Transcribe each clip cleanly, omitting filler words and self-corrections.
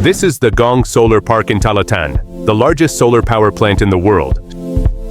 This is the Gong Solar Park in Talatán, the largest solar power plant in the world,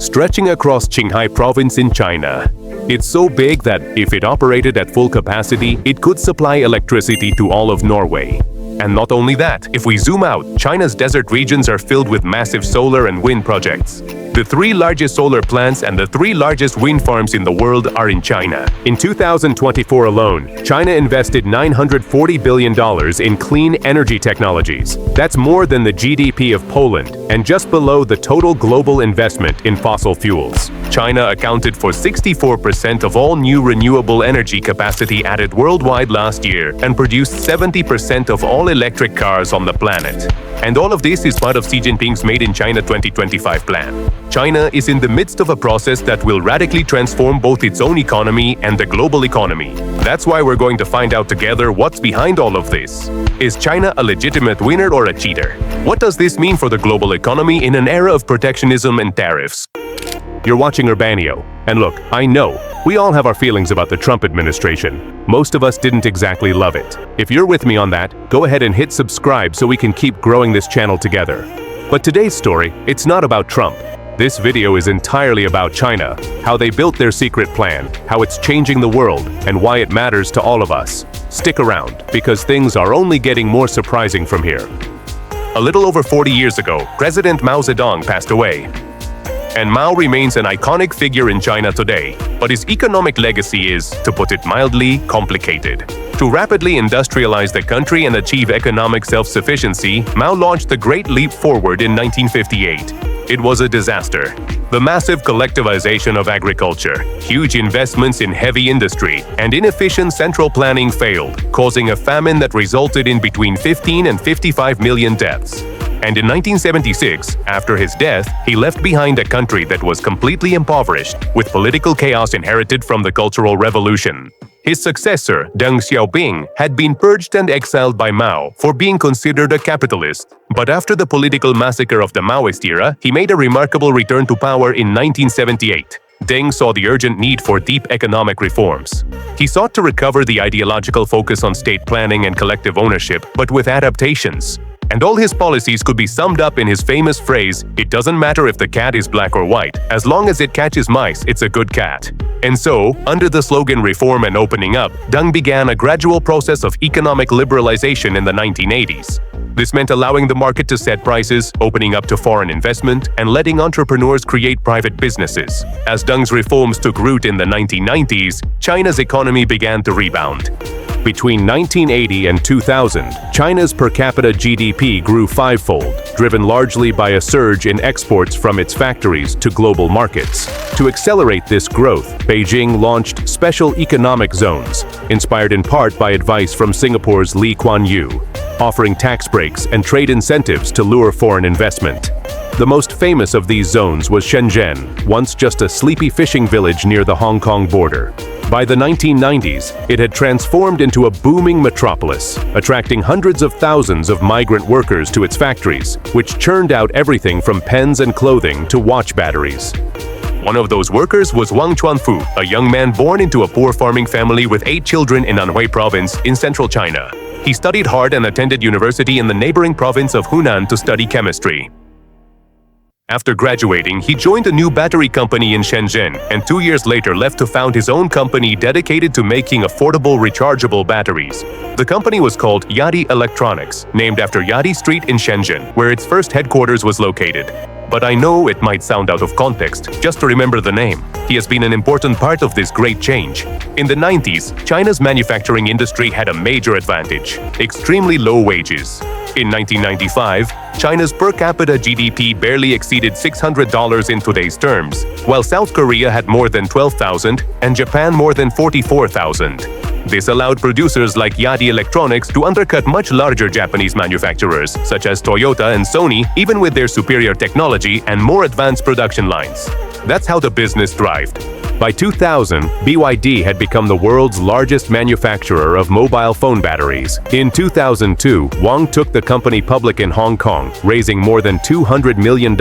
stretching across Qinghai province in China. It's so big that if it operated at full capacity, it could supply electricity to all of Norway. And not only that, if we zoom out, China's desert regions are filled with massive solar and wind projects. The three largest solar plants and the three largest wind farms in the world are in China. In 2024 alone, China invested $940 billion in clean energy technologies. That's more than the GDP of Poland and just below the total global investment in fossil fuels. China accounted for 64% of all new renewable energy capacity added worldwide last year and produced 70% of all electric cars on the planet. And all of this is part of Xi Jinping's Made in China 2025 plan. China is in the midst of a process that will radically transform both its own economy and the global economy. That's why we're going to find out together what's behind all of this. Is China a legitimate winner or a cheater? What does this mean for the global economy in an era of protectionism and tariffs? You're watching Urbanio. And look, I know, we all have our feelings about the Trump administration. Most of us didn't exactly love it. If you're with me on that, go ahead and hit subscribe so we can keep growing this channel together. But today's story, it's not about Trump. This video is entirely about China, how they built their secret plan, how it's changing the world, and why it matters to all of us. Stick around, because things are only getting more surprising from here. A little over 40 years ago, President Mao Zedong passed away. And Mao remains an iconic figure in China today, but his economic legacy is, to put it mildly, complicated. To rapidly industrialize the country and achieve economic self-sufficiency, Mao launched the Great Leap Forward in 1958. It was a disaster. The massive collectivization of agriculture, huge investments in heavy industry, and inefficient central planning failed, causing a famine that resulted in between 15 and 55 million deaths. And in 1976, after his death, he left behind a country that was completely impoverished, with political chaos inherited from the Cultural Revolution. His successor, Deng Xiaoping, had been purged and exiled by Mao for being considered a capitalist. But after the political massacre of the Maoist era, he made a remarkable return to power in 1978. Deng saw the urgent need for deep economic reforms. He sought to recover the ideological focus on state planning and collective ownership, but with adaptations. And all his policies could be summed up in his famous phrase, "It doesn't matter if the cat is black or white, as long as it catches mice, it's a good cat." And so, under the slogan reform and opening up, Deng began a gradual process of economic liberalization in the 1980s. This meant allowing the market to set prices, opening up to foreign investment, and letting entrepreneurs create private businesses. As Deng's reforms took root in the 1990s, China's economy began to rebound. Between 1980 and 2000, China's per capita GDP grew fivefold, driven largely by a surge in exports from its factories to global markets. To accelerate this growth, Beijing launched special economic zones, inspired in part by advice from Singapore's Lee Kuan Yew, offering tax breaks and trade incentives to lure foreign investment. The most famous of these zones was Shenzhen, once just a sleepy fishing village near the Hong Kong border. By the 1990s, it had transformed into a booming metropolis, attracting hundreds of thousands of migrant workers to its factories, which churned out everything from pens and clothing to watch batteries. One of those workers was Wang Chuanfu, a young man born into a poor farming family with 8 children in Anhui province in central China. He studied hard and attended university in the neighboring province of Hunan to study chemistry. After graduating, he joined a new battery company in Shenzhen and 2 years later left to found his own company dedicated to making affordable rechargeable batteries. The company was called Yadi Electronics, named after Yadi Street in Shenzhen, where its first headquarters was located. But I know it might sound out of context, just to remember the name. He has been an important part of this great change. In the 90s, China's manufacturing industry had a major advantage: extremely low wages. In 1995, China's per capita GDP barely exceeded $600 in today's terms, while South Korea had more than 12,000 and Japan more than 44,000. This allowed producers like Yadi Electronics to undercut much larger Japanese manufacturers, such as Toyota and Sony, even with their superior technology and more advanced production lines. That's how the business thrived. By 2000, BYD had become the world's largest manufacturer of mobile phone batteries. In 2002, Wang took the company public in Hong Kong, raising more than $200 million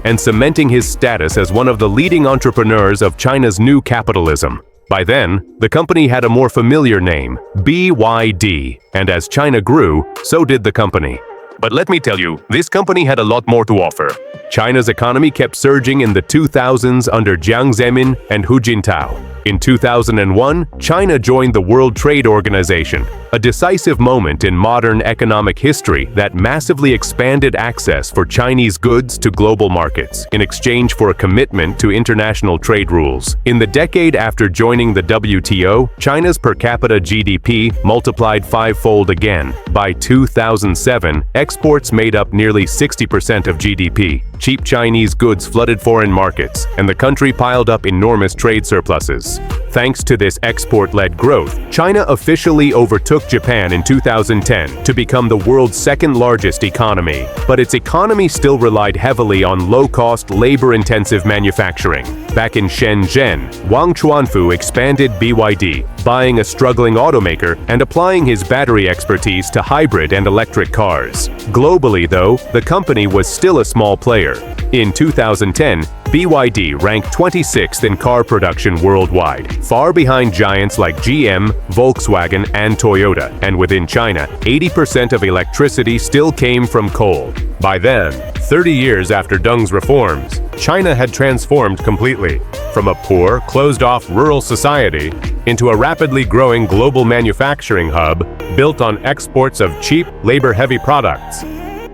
and cementing his status as one of the leading entrepreneurs of China's new capitalism. By then, the company had a more familiar name, BYD, and as China grew, so did the company. But let me tell you, this company had a lot more to offer. China's economy kept surging in the 2000s under Jiang Zemin and Hu Jintao. In 2001, China joined the World Trade Organization, a decisive moment in modern economic history that massively expanded access for Chinese goods to global markets in exchange for a commitment to international trade rules. In the decade after joining the WTO, China's per capita GDP multiplied fivefold again. By 2007, exports made up nearly 60% of GDP. Cheap Chinese goods flooded foreign markets, and the country piled up enormous trade surpluses. Thanks to this export-led growth, China officially overtook Japan in 2010 to become the world's second-largest economy. But its economy still relied heavily on low-cost, labor-intensive manufacturing. Back in Shenzhen, Wang Chuanfu expanded BYD, buying a struggling automaker and applying his battery expertise to hybrid and electric cars. Globally, though, the company was still a small player. In 2010, BYD ranked 26th in car production worldwide, far behind giants like GM, Volkswagen, and Toyota. And within China, 80% of electricity still came from coal. By then, 30 years after Deng's reforms, China had transformed completely, from a poor, closed-off rural society into a rapidly growing global manufacturing hub built on exports of cheap, labor-heavy products.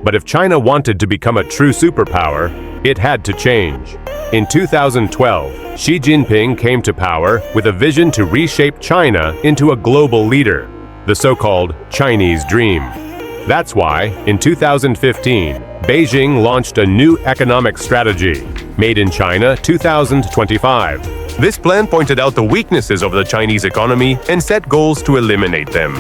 But if China wanted to become a true superpower, it had to change. In 2012, Xi Jinping came to power with a vision to reshape China into a global leader, the so-called Chinese Dream. That's why, in 2015, Beijing launched a new economic strategy, Made in China 2025. This plan pointed out the weaknesses of the Chinese economy and set goals to eliminate them.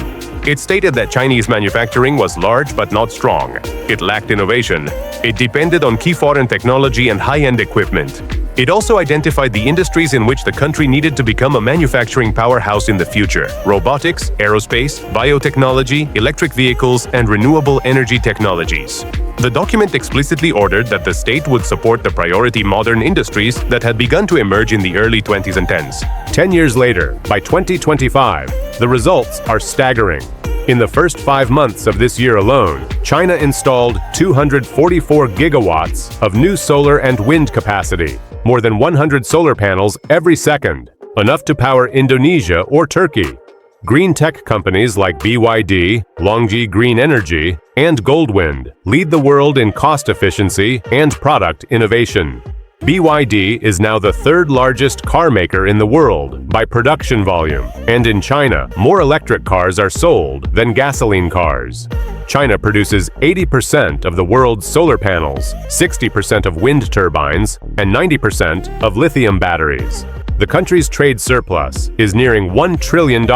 It stated that Chinese manufacturing was large but not strong. It lacked innovation. It depended on key foreign technology and high-end equipment. It also identified the industries in which the country needed to become a manufacturing powerhouse in the future: robotics, aerospace, biotechnology, electric vehicles, and renewable energy technologies. The document explicitly ordered that the state would support the priority modern industries that had begun to emerge in the early 20s and 10s. 10 years later, by 2025, the results are staggering. In the first 5 months of this year alone, China installed 244 gigawatts of new solar and wind capacity, more than 100 solar panels every second, enough to power Indonesia or Turkey. Green tech companies like BYD, Longji Green Energy, and Goldwind lead the world in cost efficiency and product innovation. BYD is now the third largest car maker in the world by production volume, and in China, more electric cars are sold than gasoline cars. China produces 80% of the world's solar panels, 60% of wind turbines, and 90% of lithium batteries. The country's trade surplus is nearing $1 trillion.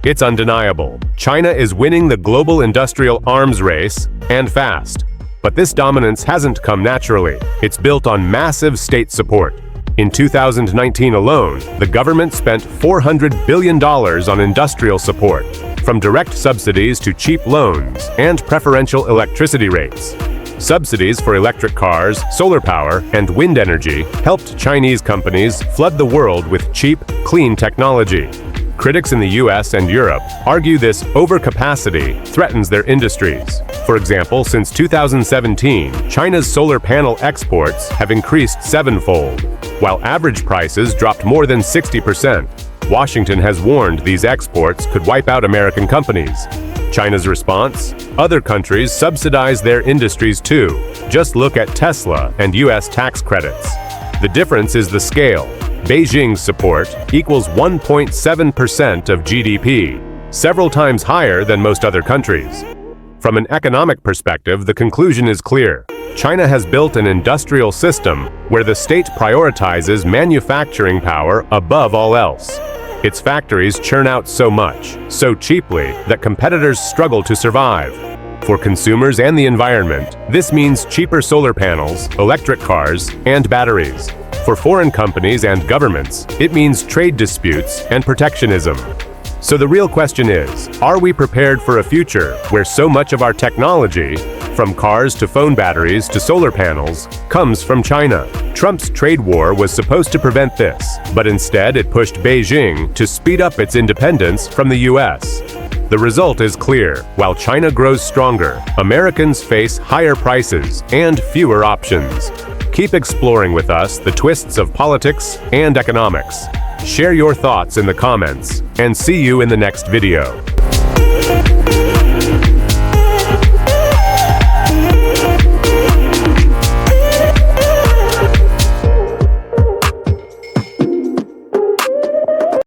It's undeniable. China is winning the global industrial arms race, and fast. But this dominance hasn't come naturally. It's built on massive state support. In 2019 alone, the government spent $400 billion on industrial support, from direct subsidies to cheap loans and preferential electricity rates. Subsidies for electric cars, solar power, and wind energy helped Chinese companies flood the world with cheap, clean technology. Critics in the US and Europe argue this overcapacity threatens their industries. For example, since 2017, China's solar panel exports have increased sevenfold, while average prices dropped more than 60%. Washington has warned these exports could wipe out American companies. China's response? Other countries subsidize their industries too. Just look at Tesla and US tax credits. The difference is the scale. Beijing's support equals 1.7% of GDP, several times higher than most other countries. From an economic perspective, the conclusion is clear. China has built an industrial system where the state prioritizes manufacturing power above all else. Its factories churn out so much, so cheaply, that competitors struggle to survive. For consumers and the environment, this means cheaper solar panels, electric cars, and batteries. For foreign companies and governments, it means trade disputes and protectionism. So the real question is, are we prepared for a future where so much of our technology, from cars to phone batteries to solar panels, comes from China? Trump's trade war was supposed to prevent this, but instead it pushed Beijing to speed up its independence from the US. The result is clear. While China grows stronger, Americans face higher prices and fewer options. Keep exploring with us the twists of politics and economics. Share your thoughts in the comments, and see you in the next video.